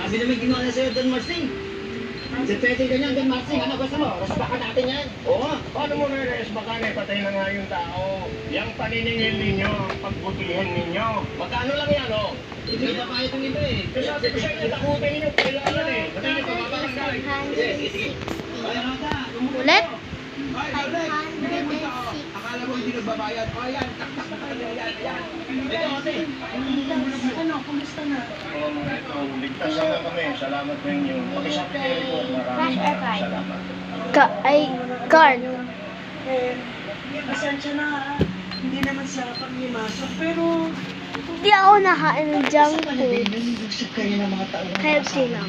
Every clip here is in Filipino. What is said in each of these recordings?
Grabe naman ginawa na sa'yo, Don Marcin. Pwede ganyan, Don Marcin. Ano gusto mo? Respakan natin yan. Oo, paano mo re-respakan eh? Patay na nga yung tao. Yang paniningil ninyo, pagbutihan ninyo. Magkano lang yan, oh? Hindi na bayad ang iba eh. Kasi sabi ko sa inyo, takutin ninyo, kailangan eh. Sabi niyo, pababarangay. Ulit? Akala mo hindi nagbabayad. O yan, taktak na tayo. Yan, yan. Ito, ate. Ano, kumusta na? Ito, ligtas na kami. Salamat sa inyo. Pakisabi kayo po. Maraming salamat. Card. Pasensya na ha. Hindi naman sa panghimasok, pero... Hindi ako nakain ng junk food. Nag-usap kayo ng mga taong Healthy lang.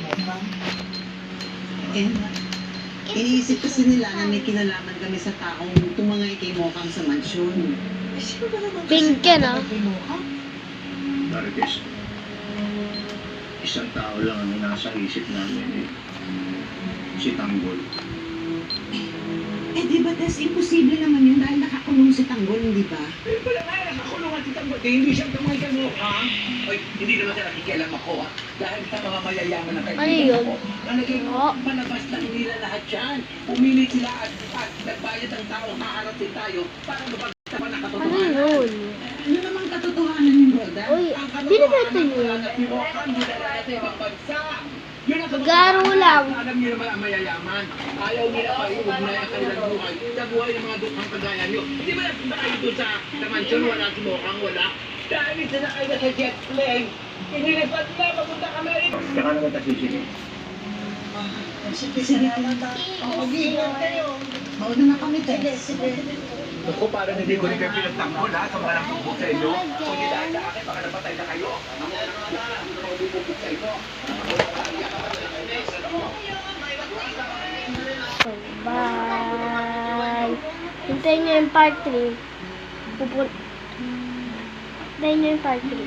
Iniisip kasi nila na may kinalaman kami sa taong tumangay kay Mokang sa mansyon. Eh, sino ba naman Pinken, ah. kay Mokang? Marites, isang tao lang ang nasa isip namin eh. Si Tanggol. Eh di ba, Tess, imposible naman yun dahil nakakulong si Tanggol, hindi ba? Pero pala nga, nakakulungan si Tanggol. Eh, hindi siya tumay ka mo, ha? Oy, hindi naman siya nakikialam ako, ha? Dahil sa mga mayayaman na Ano kaibigan yun? ko, na naging Oh. palabas lang nila lahat yan. Pumili sila at nagbayad ang taong haharapin tayo para mapagtapan ang Ano katotohanan. yun? Ano namang katotohanan yung Roda? Uy, Ang hindi na ba ito katotohanan yun? wala na pirokan, wala na sa ibang bansa. Yun ang Garo katotohanan. lang. Alam niyo naman ang mayayaman. Ayaw nila maiugnay ang kanilang buhay sa buhay ng mga dukhang kagaya niyo. Hindi ba napunta kayo doon sa mansion, wala si Mokang, wala? Dahil isa na kayo sa jet plane, inilipat na papunta Amerika. Saka naman tasisili. Sige, salamat ha. Mag-iingat kayo. Mauna na kami, Tess. Ako, parang hindi ko rin kayo pinagtanggol ha, sa mga nagtubog sa inyo. Kung hindi dahil sa akin, baka napatay na kayo. Ako na nga, nagtubog sa inyo. So, bye. Hintayin nyo yung part 3. Hintayin nyo yung part 3.